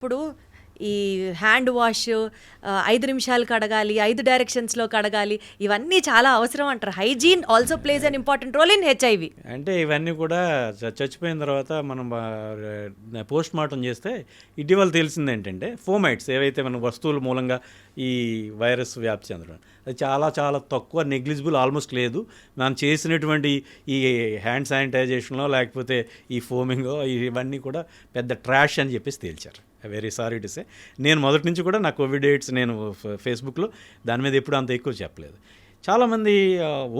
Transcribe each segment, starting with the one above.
ఇప్పుడు ఈ hand wash 5 నిమిషాలు కడగాలి, 5 డైరెక్షన్స్లో కడగాలి, ఇవన్నీ చాలా అవసరం అంటారు. Hygiene also plays an important role in HIV. అంటే ఇవన్నీ కూడా చచ్చిపోయిన తర్వాత మనం పోస్ట్ మార్టం చేస్తే ఇటీవల తెలిసింది ఏంటంటే ఫోమైట్స్ ఏవైతే మన వస్తువుల మూలంగా ఈ వైరస్ వ్యాప్తి చెందడం అది చాలా చాలా తక్కువ, నెగ్లిజిబుల్, ఆల్మోస్ట్ లేదు. మనం చేసినటువంటి ఈ హ్యాండ్ శానిటైజేషన్లో లేకపోతే ఈ ఫోమింగో ఇవన్నీ కూడా పెద్ద ట్రాష్ అని చెప్పేసి తేల్చారు. Very sorry to say. నేను మొదటి నుంచి కూడా నా కోవిడ్ ఎయిడ్స్ నేను ఫేస్బుక్లో దాని మీద ఎప్పుడు అంత ఎక్కువ చెప్పలేదు. చాలామంది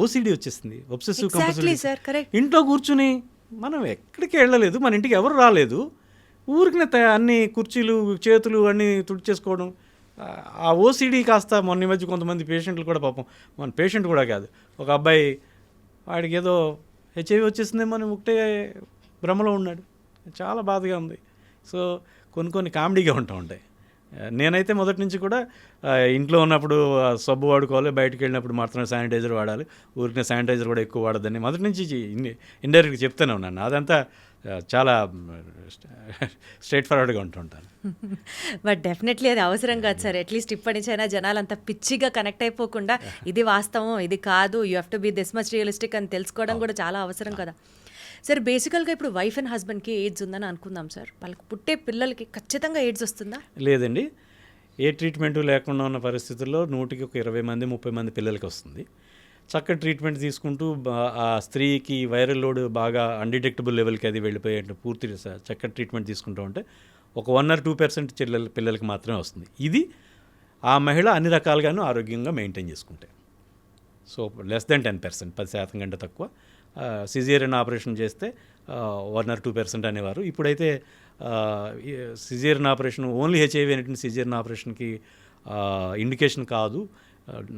ఓసిడి వచ్చేసింది, ఒబ్సెసివ్ కంపల్సివ్. ఇంట్లో కూర్చుని మనం ఎక్కడికి వెళ్ళలేదు, మన ఇంటికి ఎవరు రాలేదు, ఊరికి అన్ని కుర్చీలు చేతులు అన్నీ తుడిచేసుకోవడం. ఆ ఓసిడి కాస్త మొన్న మధ్య కొంతమంది పేషెంట్లు కూడా పాపం, మన పేషెంట్ కూడా కాదు, ఒక అబ్బాయి వాడికి ఏదో హెచ్ఐవి వచ్చేసిందేమో అని ఒకటే భ్రమలో ఉన్నాడు. చాలా బాధగా ఉంది. సో కొన్ని కామెడీగా ఉంటాయి. నేనైతే మొదటి నుంచి కూడా ఇంట్లో ఉన్నప్పుడు సబ్బు వాడుకోవాలి, బయటకు వెళ్ళినప్పుడు మాత్రమే శానిటైజర్ వాడాలి, ఊరికే శానిటైజర్ కూడా ఎక్కువ వాడద్దని మొదటి నుంచి ఇండైరెక్ట్గా చెప్తూనే ఉన్నాను. అదంతా చాలా స్ట్రైట్ ఫార్వర్డ్గా ఉంటుంటాను. బట్ డెఫినెట్లీ అది అవసరం కాదు సార్. అట్లీస్ట్ ఇప్పటి నుంచి అయినా జనాలు అంతా పిచ్చిగా కనెక్ట్ అయిపోకుండా ఇది వాస్తవం, ఇది కాదు, you have to be this much realistic అని తెలుసుకోవడం కూడా చాలా అవసరం కదా సార్. బేసికల్గా ఇప్పుడు వైఫ్ అండ్ హస్బెండ్కి ఎయిడ్స్ ఉందని అనుకుందాం సార్, వాళ్ళకి పుట్టే పిల్లలకి ఖచ్చితంగా ఎయిడ్స్ వస్తుందా? లేదండి, ఏ ట్రీట్మెంటు లేకుండా ఉన్న పరిస్థితుల్లో 100కి ఒక 20 మంది 30 మంది పిల్లలకి వస్తుంది. చక్కటి ట్రీట్మెంట్ తీసుకుంటూ ఆ స్త్రీకి వైరల్ లోడ్ బాగా అన్డిటెక్టబుల్ లెవెల్కి అది వెళ్ళిపోయే పూర్తి చక్కటి ట్రీట్మెంట్ తీసుకుంటూ ఉంటే ఒక 1 or 2% పిల్లలకి మాత్రమే వస్తుంది. ఇది ఆ మహిళ అన్ని రకాలుగాను ఆరోగ్యంగా మెయింటైన్ చేసుకుంటే. సో లెస్ దెన్ 10%, 10% కంటే తక్కువ. సిజేరియన్ ఆపరేషన్ చేస్తే 1 or 2% అనేవారు. ఇప్పుడైతే సిజేరియన్ ఆపరేషన్ ఓన్లీ హెచ్ఐవి అనేటువంటి సిజేరియన్ ఆపరేషన్కి ఇండికేషన్ కాదు,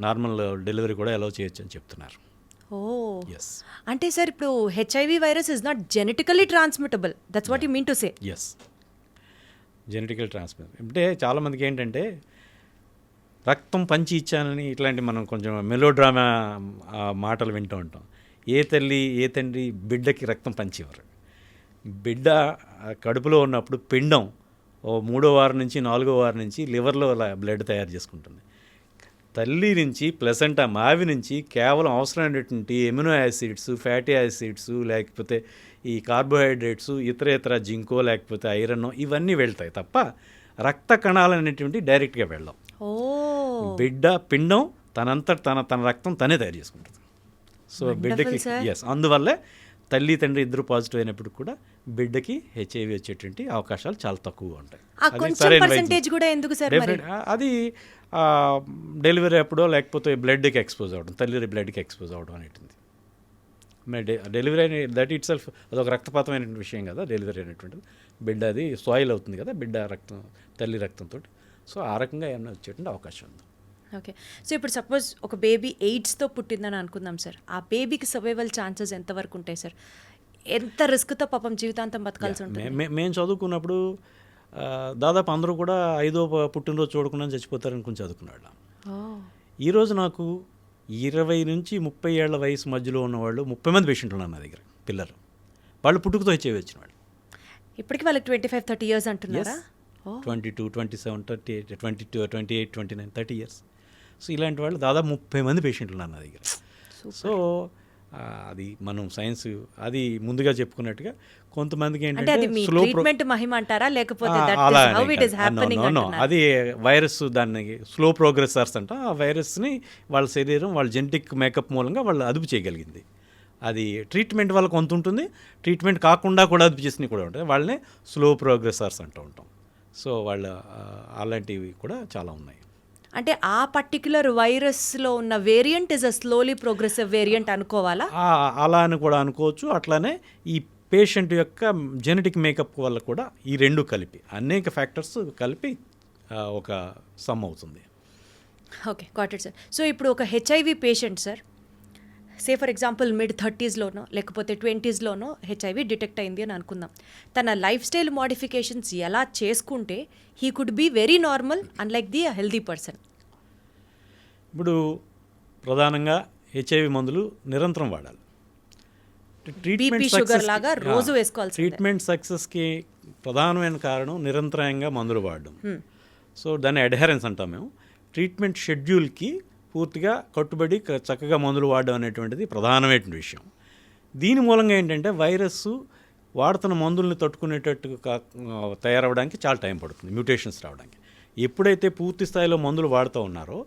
నార్మల్ డెలివరీ కూడా అలౌ చేయొచ్చు అని చెప్తున్నారు. Oh yes. అంటే సార్ ఇప్పుడు HIV virus is not genetically transmittable, that's what you mean to say? Yes, genetical transmit అంటే చాలామందికి ఏంటంటే రక్తం పంచి ఇచ్చానని ఇట్లాంటి మనం కొంచెం మెలోడ్రామా మాటలు వింటూ ఉంటాం. ఏ తల్లి ఏ తండ్రి బిడ్డకి రక్తం పంచేవారు. బిడ్డ కడుపులో ఉన్నప్పుడు పిండం 3వ వారం నుంచి 4వ వారం నుంచి లివర్లో బ్లడ్ తయారు చేసుకుంటుంది. తల్లి నుంచి ప్లసెంటా మావి నుంచి కేవలం అవసరమైనటువంటి ఎమినో యాసిడ్స్, ఫ్యాటీ యాసిడ్స్, లేకపోతే ఈ కార్బోహైడ్రేట్స్, ఇతర జింకో లేకపోతే ఐరన్ ఇవన్నీ వెళ్తాయి తప్ప రక్త కణాలు అనేటువంటి డైరెక్ట్గా వెళ్ళాం. బిడ్డ పిండం తన రక్తం తనే తయారు చేసుకుంటుంది. సో బిడ్డకి అందువల్లే తల్లి తండ్రి ఇద్దరు పాజిటివ్ అయినప్పుడు కూడా బిడ్డకి హెచ్ఐవి వచ్చేటువంటి అవకాశాలు చాలా తక్కువగా ఉంటాయి. అది డెలివరీ అప్పుడో లేకపోతే బ్లడ్కి ఎక్స్పోజ్ అవ్వడం, తల్లి బ్లడ్కి ఎక్స్పోజ్ అవ్వడం అనేటిది. డెలివరీ అనే దట్ ఇట్ సెల్ఫ్ అదొక రక్తపాతమైన విషయం కదా. డెలివరీ అనేటువంటిది బిడ్డ అది సాయిల్ అవుతుంది కదా బిడ్డ రక్తం, తల్లి రక్తంతో. సో ఆ రకంగా ఏమైనా వచ్చేటువంటి అవకాశం ఉంది. ఓకే. సో ఇప్పుడు సపోజ్ ఒక బేబీ ఎయిడ్స్తో పుట్టిందని అనుకుందాం సార్, ఆ బేబీకి సర్వైవల్ ఛాన్సెస్ ఎంతవరకు ఉంటాయి సార్? ఎంత రిస్క్తో పాపం జీవితాంతం బతకాల్సి ఉంటుంది? మేము చదువుకున్నప్పుడు దాదాపు అందరూ కూడా 5వ పుట్టినరోజు చూడకుండా చచ్చిపోతారని కొంచెం చదువుకున్నాడు. ఈరోజు నాకు 20 నుంచి 30 ఏళ్ల వయసు మధ్యలో ఉన్నవాళ్ళు 30 మంది పేషెంట్లు ఉన్నారు నా దగ్గర, పిల్లలు. వాళ్ళు పుట్టుకతో హెచ్ఐవి వచ్చిన వాళ్ళు. ఇప్పటికి వాళ్ళకి 25-30 years అంటున్నారా? 22, 27, 38, 22, 28, 29, 30 years. సో ఇలాంటి వాళ్ళు దాదాపు 30 మంది పేషెంట్లు ఉన్నారు నా దగ్గర. సో అది మనం సైన్స్ అది ముందుగా చెప్పుకున్నట్టుగా కొంతమందికి ఏంటంటే అది వైరస్, దాన్ని స్లో ప్రోగ్రెసర్స్ అంట. ఆ వైరస్ని వాళ్ళ శరీరం వాళ్ళ జెనెటిక్ మేకప్ మూలంగా వాళ్ళు అదుపు చేయగలిగింది. అది ట్రీట్మెంట్ వల్ల కొంత ఉంటుంది, ట్రీట్మెంట్ కాకుండా కూడా అదుపు చేసినవి కూడా ఉంటాయి. వాళ్ళనే స్లో ప్రోగ్రెసర్స్ అంటూ ఉంటాం. సో వాళ్ళ అలాంటివి కూడా చాలా ఉన్నాయి. అంటే ఆ పర్టిక్యులర్ వైరస్లో ఉన్న variant is a slowly progressive variant అనుకోవాలా? అలా అని కూడా అనుకోవచ్చు. అట్లానే ఈ పేషెంట్ యొక్క జెనెటిక్ మేకప్ వల్ల కూడా ఈ రెండు కలిపి అనేక ఫ్యాక్టర్స్ కలిపి ఒక సమ్ అవుతుంది. Okay, got it sir. So ఇప్పుడు ఒక HIV patient sir, say for example mid-30sలోనో లేకపోతే 20sలోనో హెచ్ఐవి డిటెక్ట్ అయింది అని అనుకుందాం. తన లైఫ్ స్టైల్ మోడిఫికేషన్స్ ఎలా చేసుకుంటే he could be very normal unlike the healthy person? ఇప్పుడు ప్రధానంగా హెచ్ఐవి మందులు నిరంతరం వాడాలి. బీపీ షుగర్ లాగా రోజు వేసుకోవాలి. ట్రీట్మెంట్ సక్సెస్కి ప్రధానమైన కారణం నిరంతరాయంగా మందులు వాడడం. సో దాన్ని అడ్హెరెన్స్ అంటాం మేము. ట్రీట్మెంట్ షెడ్యూల్కి పూర్తిగా కట్టుబడి చక్కగా మందులు వాడడం అనేటువంటిది ప్రధానమైన విషయం. దీని మూలంగా ఏంటంటే వైరస్ వాడుతున్న మందుల్ని తట్టుకునేటట్టు తయారవడానికి చాలా టైం పడుతుంది, మ్యూటేషన్స్ రావడానికి. ఎప్పుడైతే పూర్తి స్థాయిలో మందులు వాడుతూ ఉన్నారో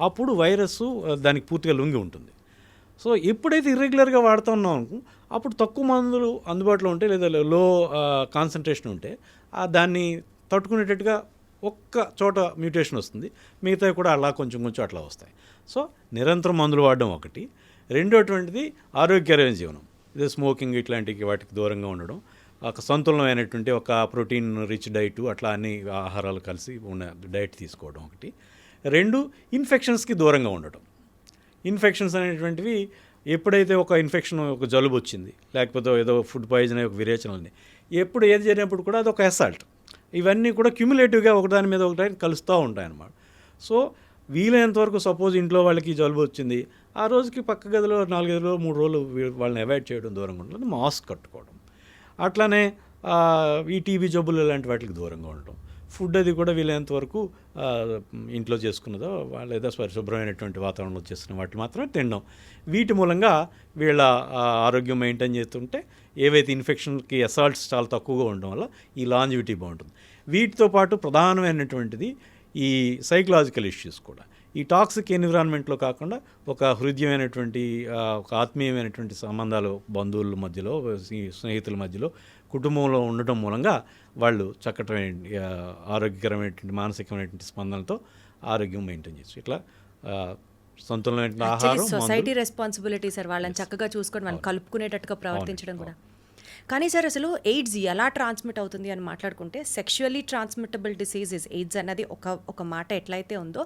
అప్పుడు వైరస్ దానికి పూర్తిగా లొంగి ఉంటుంది. సో ఎప్పుడైతే ఇర్రెగ్యులర్గా వాడుతూ ఉన్నాం అప్పుడు తక్కువ మందులు అందుబాటులో ఉంటే లేదా లో కాన్సన్ట్రేషన్ ఉంటే దాన్ని తట్టుకునేటట్టుగా ఒక్క చోట మ్యూటేషన్ వస్తుంది, మిగతా కూడా అలా కొంచెం కొంచెం అట్లా వస్తాయి. సో నిరంతరం మందులు వాడడం ఒకటి. రెండోటువంటిది ఆరోగ్యకరమైన జీవనం, ఇదే స్మోకింగ్ ఇట్లాంటివి వాటికి దూరంగా ఉండడం, ఒక సంతులనమైనటువంటి ఒక ప్రోటీన్ రిచ్ డైట్ అట్లా అన్ని ఆహారాలు కలిసి ఉన్న డైట్ తీసుకోవడం ఒకటి. రెండు, ఇన్ఫెక్షన్స్కి దూరంగా ఉండటం. ఇన్ఫెక్షన్స్ అనేటువంటివి ఎప్పుడైతే ఒక ఇన్ఫెక్షన్, ఒక జలుబు వచ్చింది, లేకపోతే ఏదో ఫుడ్ పాయిజన్ అయ్యి ఒక విరేచనలు, ఎప్పుడు ఏది జరిగినప్పుడు కూడా అది ఒక అసాల్ట్. ఇవన్నీ కూడా క్యుములేటివ్గా ఒకదాని మీద ఒకదాని కలుస్తూ ఉంటాయి అన్నమాట. సో వీలైనంతవరకు సపోజ్ ఇంట్లో వాళ్ళకి జలుబు వచ్చింది, ఆ రోజుకి పక్క గదిలో 4 గదిలో 3 రోజులు వాళ్ళని అవాయిడ్ చేయడం, దూరంగా ఉండడం, మాస్క్ కట్టుకోవడం. అట్లానే ఈ టీబీ జబ్బులు ఇలాంటి వాటికి దూరంగా ఉండడం. ఫుడ్ అది కూడా వీలైనంత వరకు ఇంట్లో చేసుకున్నదో లేదా పరిశుభ్రమైనటువంటి వాతావరణంలో చేస్తున్న వాటిని మాత్రమే తినడం. వీటి మూలంగా వీళ్ళ ఆరోగ్యం మెయింటైన్ చేస్తుంటే ఏవైతే ఇన్ఫెక్షన్కి అసాల్ట్స్ చాలా తక్కువగా ఉండడం వల్ల ఈ లాంజివిటీ బాగుంటుంది. వీటితో పాటు ప్రధానమైనటువంటిది ఈ సైకలాజికల్ ఇష్యూస్ కూడా. ఈ టాక్సిక్ ఎన్విరాన్మెంట్లో కాకుండా ఒక హృదయమైనటువంటి ఒక ఆత్మీయమైనటువంటి సంబంధాలు బంధువుల మధ్యలో, స్నేహితుల మధ్యలో, కుటుంబంలో ఉండటం మూలంగా వాళ్ళు చక్కటమైన ఆరోగ్యకరమైనటువంటి మానసికమైనటువంటి స్పందనలతో ఆరోగ్యం మెయింటైన్ చేయొచ్చు. ఇట్లా సంతులమైన ఆహారం, సొసైటీ రెస్పాన్సిబిలిటీ సార్, వాళ్ళని చక్కగా చూసుకొని వాళ్ళని కలుపుకునేటట్టుగా ప్రవర్తించడం కూడా. కానీ సార్ అసలు ఎయిడ్స్ ఎలా ట్రాన్స్మిట్ అవుతుంది అని మాట్లాడుకుంటే సెక్షువల్లీ ట్రాన్స్మిటబుల్ డిసీజెస్ ఎయిడ్స్ అన్నది ఒక మాట ఎట్లయితే ఉందో,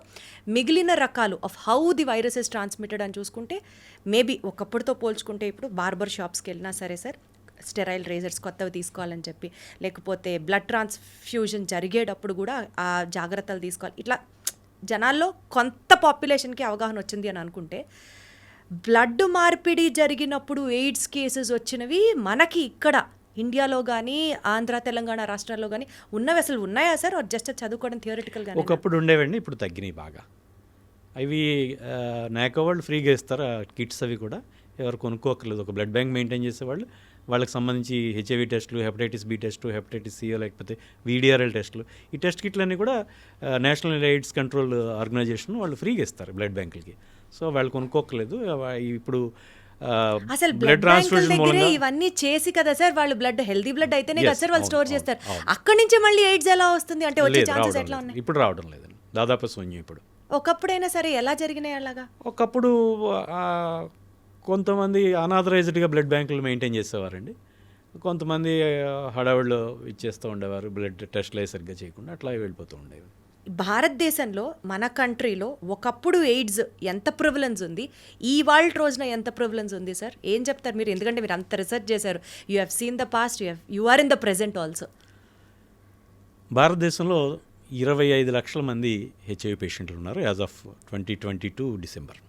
మిగిలిన రకాలు of how the virus is transmitted అని చూసుకుంటే మేబీ ఒకప్పటితో పోల్చుకుంటే ఇప్పుడు బార్బర్ షాప్స్కి వెళ్ళినా సరే సార్ స్టెరైల్ రేజర్స్ కొత్తవి తీసుకోవాలని చెప్పి, లేకపోతే బ్లడ్ ట్రాన్స్ఫ్యూజన్ జరిగేటప్పుడు కూడా ఆ జాగ్రత్తలు తీసుకోవాలి. ఇట్లా జనాల్లో కొంత పాపులేషన్కి అవగాహన వచ్చింది అని అనుకుంటే, బ్లడ్ మార్పిడి జరిగినప్పుడు ఎయిడ్స్ కేసెస్ వచ్చినవి మనకి ఇక్కడ ఇండియాలో కానీ ఆంధ్ర తెలంగాణ రాష్ట్రాల్లో కానీ ఉన్నవి అసలు ఉన్నాయా సార్? జస్ట్ చదువుకోవడం థియరిటికల్గా ఒకప్పుడు ఉండేవండి, ఇప్పుడు తగ్గినాయి బాగా. అవి నాకో వాళ్ళు ఫ్రీగా ఇస్తారు కిట్స్, అవి కూడా ఎవరు కొనుక్కోకర్లేదు. ఒక బ్లడ్ బ్యాంక్ మెయింటైన్ చేసేవాళ్ళు, వాళ్ళకి సంబంధించి హెచ్ఐవి టెస్టులు, హెపటైటిస్ బి టెస్టు, హెపటైటిస్ సిఓ, లేకపోతే వీడిఆర్ఎల్ టెస్టులు, ఈ టెస్ట్ కిట్లన్నీ కూడా నేషనల్ ఎయిడ్స్ కంట్రోల్ ఆర్గనైజేషన్ వాళ్ళు ఫ్రీగా ఇస్తారు బ్లడ్ బ్యాంకులకి. సో వాళ్ళు కొనుక్కోకలేదు. ఇప్పుడు అసలు బ్లడ్ ట్రాన్స్ఫ్యూజన్ దగ్గరే ఇవన్నీ చేసి కదా సార్ వాళ్ళు బ్లడ్ హెల్దీ బ్లడ్ అయితేనే కదా సార్ వాళ్ళు స్టోర్ చేస్తారు. అక్కడి నుంచి మళ్ళీ ఎయిడ్స్ ఎలా వస్తుంది అంటే వచ్చే ఛాన్సెస్ ఎట్లా ఉన్నాయి? ఇప్పుడు రావడం లేదండి, దాదాపు శూన్యం. ఇప్పుడు ఒకప్పుడైనా సరే ఎలా జరిగినాయి అలాగా? ఒకప్పుడు కొంతమంది అనాథరైజ్డ్గా బ్లడ్ బ్యాంకులు మెయింటైన్ చేసేవారండి. కొంతమంది హడావుడిలో ఇచ్చేస్తూ ఉండేవారు, బ్లడ్ టెస్ట్లు సరిగ్గా చేయకుండా అట్లా వెళ్ళిపోతూ ఉండేవి. భారతదేశంలో మన కంట్రీలో ఒకప్పుడు ఎయిడ్స్ ఎంత ప్రివిలెన్స్ ఉంది, ఈ వరల్డ్ రోజున ఎంత ప్రివిలెన్స్ ఉంది సార్? ఏం చెప్తారు మీరు? ఎందుకంటే మీరు అంత రీసెర్చ్ చేశారు, you have seen the past, you are in the present also. భారతదేశంలో 25 లక్షల మంది హెచ్ఐవి పేషెంట్లు ఉన్నారు యాజ్ ఆఫ్ 2022 డిసెంబర్.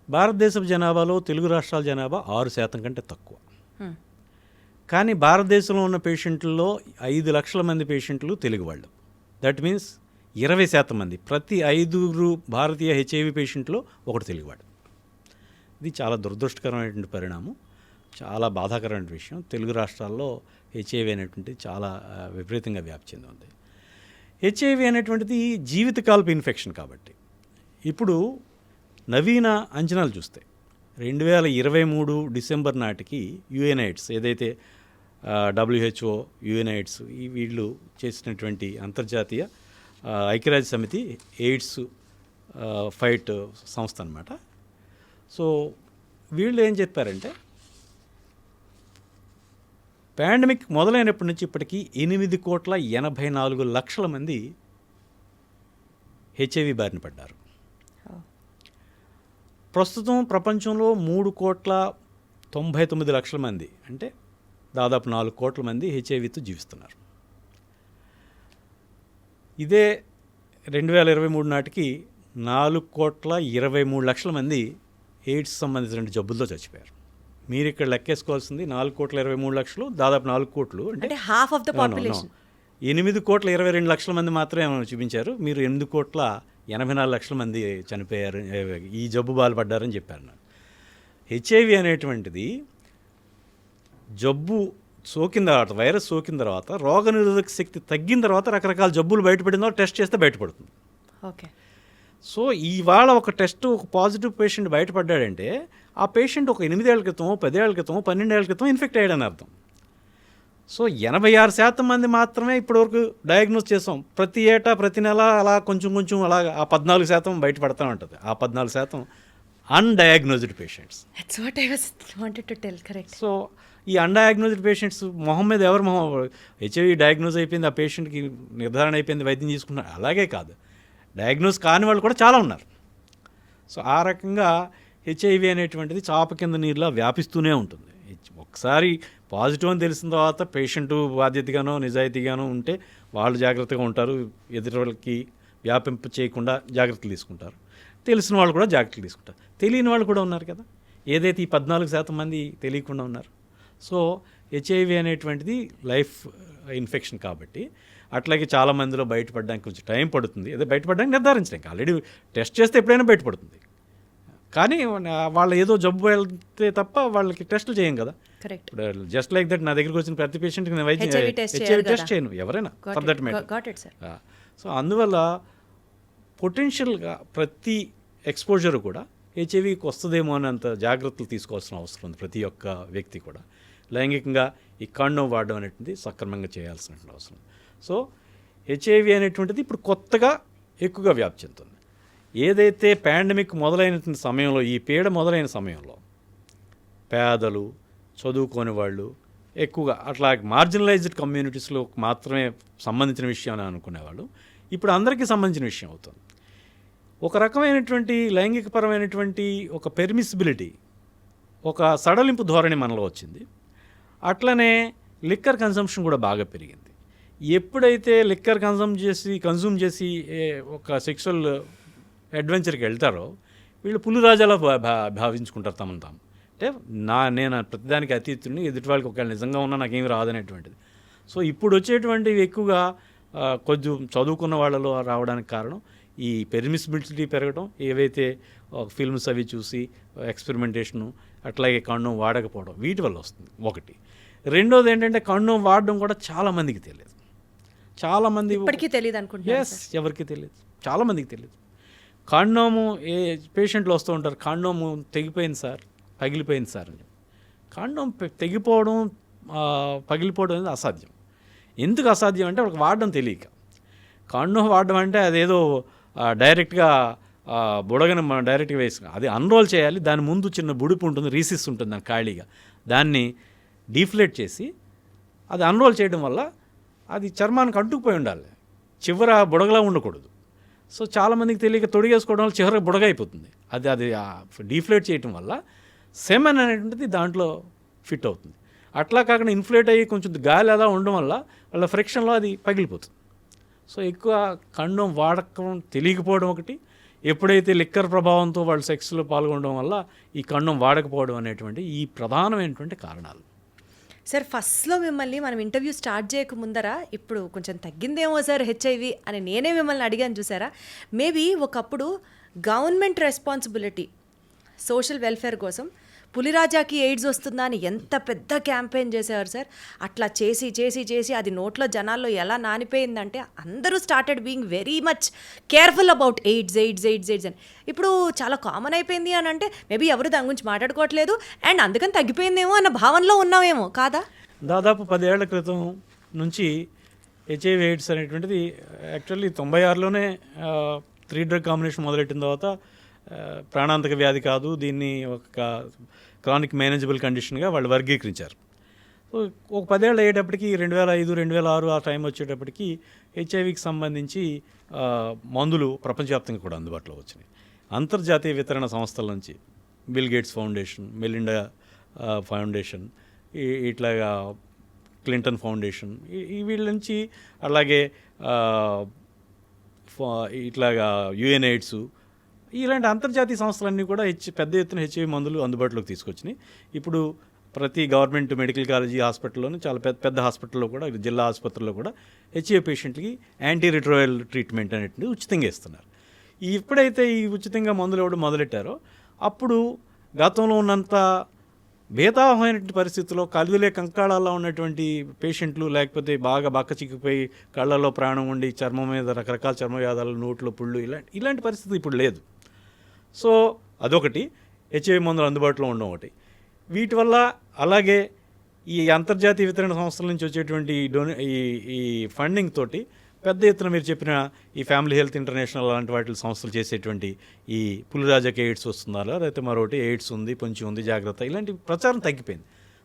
భారతదేశపు జనాభాలో తెలుగు రాష్ట్రాల జనాభా 6% కంటే తక్కువ. కానీ భారతదేశంలో ఉన్న పేషెంట్లలో 5 లక్షల మంది పేషెంట్లు తెలుగు వాళ్ళు. దట్ మీన్స్ 20% మంది, ప్రతి 5 భారతీయ హెచ్ఐవి పేషెంట్లో ఒకటి తెలుగువాడు. ఇది చాలా దురదృష్టకరమైనటువంటి పరిణామం, చాలా బాధాకరమైన విషయం. తెలుగు రాష్ట్రాల్లో హెచ్ఐవి అనేటువంటిది చాలా విపరీతంగా వ్యాప్తి చెంది ఉంది. హెచ్ఐవి అనేటువంటిది జీవితకాలపు ఇన్ఫెక్షన్ కాబట్టి ఇప్పుడు నవీన అంచనాలు చూస్తే 2023 డిసెంబర్ నాటికి యుఎన్ఐడ్స్, ఏదైతే WHO, యుఎన్ఐడ్స్ వీళ్ళు చేసినటువంటి అంతర్జాతీయ ఐక్యరాజ్య సమితి ఎయిడ్స్ ఫైట్ సంస్థ అన్నమాట. సో వీళ్ళు ఏం చెప్పారంటే పాండమిక్ మొదలైనప్పటి నుంచి ఇప్పటికీ 8,84,00,000 మంది హెచ్ఐవి బారిన పడ్డారు. ప్రస్తుతం ప్రపంచంలో 3,99,00,000 మంది, అంటే దాదాపు 4 కోట్ల మంది హెచ్ఐవితో జీవిస్తున్నారు. ఇదే 2023 నాటికి 4,23,00,000 మంది ఎయిడ్స్ సంబంధించిన జబ్బులతో చచ్చిపోయారు. మీరు ఇక్కడ లెక్కేసుకోవాల్సింది 4,23,00,000 దాదాపు 4 కోట్లు అంటే హాఫ్ ఆఫ్ ద పాపులేషన్. 8,22,00,000 మంది మాత్రమే చూపించారు. మీరు 8,84,00,000 మంది చనిపోయారు, ఈ జబ్బు బాధపడ్డారని చెప్పారు నాకు. హెచ్ఐవి అనేటువంటిది జబ్బు సోకిన తర్వాత, వైరస్ సోకిన తర్వాత, రోగనిరోధక శక్తి తగ్గిన తర్వాత రకరకాల జబ్బులు బయటపడిన తర్వాత టెస్ట్ చేస్తే బయటపడుతుంది. ఓకే. సో ఇవాళ ఒక టెస్ట్, ఒక పాజిటివ్ పేషెంట్ బయటపడ్డాడంటే ఆ పేషెంట్ ఒక 8 ఏళ్ల క్రితం, 10 ఏళ్ల క్రితం, 12 ఏళ్ల క్రితం ఇన్ఫెక్ట్ అయ్యాడని అర్థం. సో 86% మంది మాత్రమే ఇప్పటివరకు డయాగ్నోస్ చేసాం. ప్రతి ఏటా ప్రతి నెల అలా కొంచెం కొంచెం అలా ఆ 14% బయటపడతా ఉంటుంది. ఆ 14% undiagnosed patients. That's what I was wanted to tell. Correct. So ఈ అన్డయాగ్నోజ్డ్ పేషెంట్స్ మొహం మీద ఎవరు మొహం, హెచ్ఐవి డయాగ్నోజ్ అయిపోయింది, ఆ పేషెంట్కి నిర్ధారణ అయిపోయింది, వైద్యం తీసుకున్నారు, అలాగే కాదు, డయాగ్నోజ్ కాని వాళ్ళు కూడా చాలా ఉన్నారు. సో ఆ రకంగా హెచ్ఐవి అనేటువంటిది చాప కింద నీరులా వ్యాపిస్తూనే ఉంటుంది. ఒకసారి పాజిటివ్ అని తెలిసిన తర్వాత పేషెంటు బాధ్యతగానో నిజాయితీగానో ఉంటే వాళ్ళు జాగ్రత్తగా ఉంటారు, ఎదుటి వాళ్ళకి వ్యాపింప చేయకుండా జాగ్రత్తలు తీసుకుంటారు. తెలిసిన వాళ్ళు కూడా జాగ్రత్తలు తీసుకుంటారు. తెలియని వాళ్ళు కూడా ఉన్నారు కదా, ఏదైతే ఈ 14% మంది తెలియకుండా ఉన్నారు. సో హెచ్ఐవి అనేటువంటిది లైఫ్ ఇన్ఫెక్షన్ కాబట్టి అట్లాగే చాలా మందిలో బయటపడడానికి కొంచెం టైం పడుతుంది. అదే బయటపడడానికి నిర్ధారించడానికి ఆల్రెడీ టెస్ట్ చేస్తే ఎప్పుడైనా బయటపడుతుంది. కానీ వాళ్ళు ఏదో జబ్బు వెళ్తే తప్ప వాళ్ళకి టెస్టులు చేయం కదా. కరెక్ట్. ఇప్పుడు జస్ట్ లైక్ దట్ నా దగ్గరికి వచ్చిన ప్రతి పేషెంట్కి నేను హెచ్ఐవి టెస్ట్ చేయను, ఎవరైనా ఫర్ దట్ మ్యాటర్. సో అందువల్ల పొటెన్షియల్గా ప్రతి ఎక్స్పోజర్ కూడా హెచ్ఐవికి వస్తుందేమో అన్నంత జాగ్రత్తలు తీసుకోవాల్సిన అవసరం ఉంది ప్రతి ఒక్క వ్యక్తి కూడా. లైంగికంగా ఈ కండోమ్ వాడడం అనేటువంటిది సక్రమంగా చేయాల్సిన అవసరం. సో హెచ్ఐవి అనేటువంటిది ఇప్పుడు కొత్తగా ఎక్కువగా వ్యాప్తి చెందుతుంది. ఏదైతే పాండమిక్ మొదలైన సమయంలో, ఈ పీడ మొదలైన సమయంలో పేదలు, చదువుకోని వాళ్ళు ఎక్కువగా అట్లా మార్జినలైజ్డ్ కమ్యూనిటీస్లో మాత్రమే సంబంధించిన విషయం అని అనుకునేవాళ్ళు ఇప్పుడు అందరికీ సంబంధించిన విషయం అవుతుంది. ఒక రకమైనటువంటి లైంగికపరమైనటువంటి ఒక పెర్మిసిబిలిటీ, ఒక సడలింపు ధోరణి మనలో వచ్చింది. అట్లనే లిక్కర్ కన్సంప్షన్ కూడా బాగా పెరిగింది. ఎప్పుడైతే లిక్కర్ కన్జ్యూమ్ చేసి ఒక సెక్షువల్ అడ్వెంచర్కి వెళ్తారో వీళ్ళు పులిరాజాలా భావించుకుంటారు తమను తాము. అంటే నేను ప్రతిదానికి అతీతుడిని, ఎదుటి వాళ్ళకి ఒకవేళ నిజంగా ఉన్నా నాకేమి రాదనేటువంటిది. సో ఇప్పుడు వచ్చేటువంటివి ఎక్కువగా కొంచెం చదువుకున్న వాళ్ళలో రావడానికి కారణం ఈ పెర్మిసిబిలిటీ పెరగడం, ఏవైతే ఫిల్మ్స్ అవి చూసి ఎక్స్పెరిమెంటేషను, అట్లాగే కండోమ్ వాడకపోవడం, వీటి వల్ల వస్తుంది ఒకటి. రెండోది ఏంటంటే కండోమ్ వాడడం కూడా చాలామందికి తెలియదు. చాలామంది ఇప్పటికీ తెలియదు అనుకుంటున్నారు. ఎవరికి తెలియదు, చాలామందికి తెలియదు. కండోము ఏ పేషెంట్లు వస్తూ ఉంటారు, కండోము తెగిపోయింది సార్, పగిలిపోయింది సార్ అని. కండోమ్ తెగిపోవడం, పగిలిపోవడం అనేది అసాధ్యం. ఎందుకు అసాధ్యం అంటే వాళ్ళకి వాడడం తెలియక. కండోమ్ వాడడం అంటే అదేదో డైరెక్ట్గా బుడగని మనం డైరెక్ట్గా వేసుకుని అది అన్రోల్ చేయాలి. దాని ముందు చిన్న బుడిపు ఉంటుంది, రీసిస్ ఉంటుంది దాని ఖాళీగా, దాన్ని డీఫ్లేట్ చేసి అది అన్రోల్ చేయడం వల్ల అది చర్మానికి అంటుకుపోయి ఉండాలి, చివర బుడగలా ఉండకూడదు. సో చాలామందికి తెలియక తొడిగేసుకోవడం వల్ల చివరికి బుడగ అయిపోతుంది. అది డీఫ్లేట్ చేయడం వల్ల సెమెన్ అనేటువంటిది దాంట్లో ఫిట్ అవుతుంది. అట్లా కాకుండా ఇన్ఫ్లేట్ అయ్యి కొంచెం గాలి అలా ఉండడం వల్ల వాళ్ళ ఫ్రిక్షన్లో అది పగిలిపోతుంది. సో ఎక్కువ కండోమ్ వాడకం తెలియకపోవడం ఒకటి, ఎప్పుడైతే లిక్కర్ ప్రభావంతో వాళ్ళు సెక్స్లో పాల్గొనడం వల్ల ఈ కండోమ్ వాడకపోవడం అనేటువంటి ఈ ప్రధానమైనటువంటి కారణాలు. సార్ ఫస్ట్లో మిమ్మల్ని మనం ఇంటర్వ్యూ స్టార్ట్ చేయక ముందర ఇప్పుడు కొంచెం తగ్గిందేమో సార్ హెచ్ఐవి అని నేనే మిమ్మల్ని అడిగాను చూసారా. మేబీ ఒకప్పుడు గవర్నమెంట్ రెస్పాన్సిబిలిటీ సోషల్ వెల్ఫేర్ కోసం పులిరాజాకి ఎయిడ్స్ వస్తుందా అని ఎంత పెద్ద క్యాంపెయిన్ చేసేవారు సార్. అట్లా చేసి చేసి చేసి అది నోట్లో జనాల్లో ఎలా నానిపోయిందంటే అందరూ started being very much careful about AIDS AIDS AIDS AIDS అని. ఇప్పుడు చాలా కామన్ అయిపోయింది అని అంటే మేబీ ఎవరు దాని గురించి మాట్లాడుకోవట్లేదు అండ్ అందుకని తగ్గిపోయిందేమో అన్న భావనలో ఉన్నామేమో కాదా. దాదాపు 10 ఏళ్ల క్రితం నుంచి హెచ్ఐవి ఎయిడ్స్ అనేటువంటిది యాక్చువల్లీ 96లోనే 3 డ్రగ్ కాంబినేషన్ మొదలెట్టిన తర్వాత ప్రాణాంతక వ్యాధి కాదు, దీన్ని ఒక క్రానిక్ మేనేజబుల్ కండిషన్గా వాళ్ళు వర్గీకరించారు. ఒక 10 ఏళ్ళు అయ్యేటప్పటికి 2005, 2006 ఆ టైం వచ్చేటప్పటికి హెచ్ఐవికి సంబంధించి మందులు ప్రపంచవ్యాప్తంగా కూడా అందుబాటులో వచ్చినాయి. అంతర్జాతీయ వితరణ సంస్థల నుంచి bill gates foundation, Melinda foundation, ఇట్లాగా క్లింటన్ ఫౌండేషన్, వీళ్ళ నుంచి అలాగే ఇట్లాగా యుఎన్ ఎయిడ్స్, ఇలాంటి అంతర్జాతీయ సంస్థలన్నీ కూడా పెద్ద ఎత్తున హెచ్ఐవి మందులు అందుబాటులోకి తీసుకొచ్చినాయి. ఇప్పుడు ప్రతి గవర్నమెంట్ మెడికల్ కాలేజీ హాస్పిటల్లోనూ చాలా పెద్ద పెద్ద హాస్పిటల్లో కూడా జిల్లా ఆసుపత్రుల్లో కూడా హెచ్ఐవి పేషెంట్కి యాంటీ రిట్రోవైరల్ ట్రీట్మెంట్ అనేటిది ఉచితంగా ఇస్తున్నారు. ఎప్పుడైతే ఈ ఉచితంగా మందులు ఇవ్వడం మొదలెట్టారో అప్పుడు గతంలో ఉన్నంత భేతావహమైనటువంటి పరిస్థితుల్లో కలుగులే కంకాళాల్లో ఉన్నటువంటి పేషెంట్లు, లేకపోతే బాగా బక్క చిక్కిపోయి కళ్ళల్లో ప్రాణం ఉండి చర్మం మీద రకరకాల చర్మ వ్యాధాలు, నోట్లో పుళ్ళు, ఇలాంటి పరిస్థితి ఇప్పుడు లేదు. సో అదొకటి, హెచ్ఐవి మందులు అందుబాటులో ఉండడం ఒకటి. వీటి వల్ల అలాగే ఈ అంతర్జాతీయ వితరణ సంస్థల నుంచి వచ్చేటువంటి ఈ ఫండింగ్ తోటి పెద్ద ఎత్తున మీరు చెప్పిన ఈ ఫ్యామిలీ హెల్త్ ఇంటర్నేషనల్ అలాంటి వాటి సంస్థలు చేసేటువంటి ఈ పులిరాజకి ఎయిడ్స్ వస్తున్నారా, లేకపోతే మరొకటి ఎయిడ్స్ ఉంది, పొంచి ఉంది, జాగ్రత్త, ఇలాంటి ప్రచారం తగ్గిపోయింది.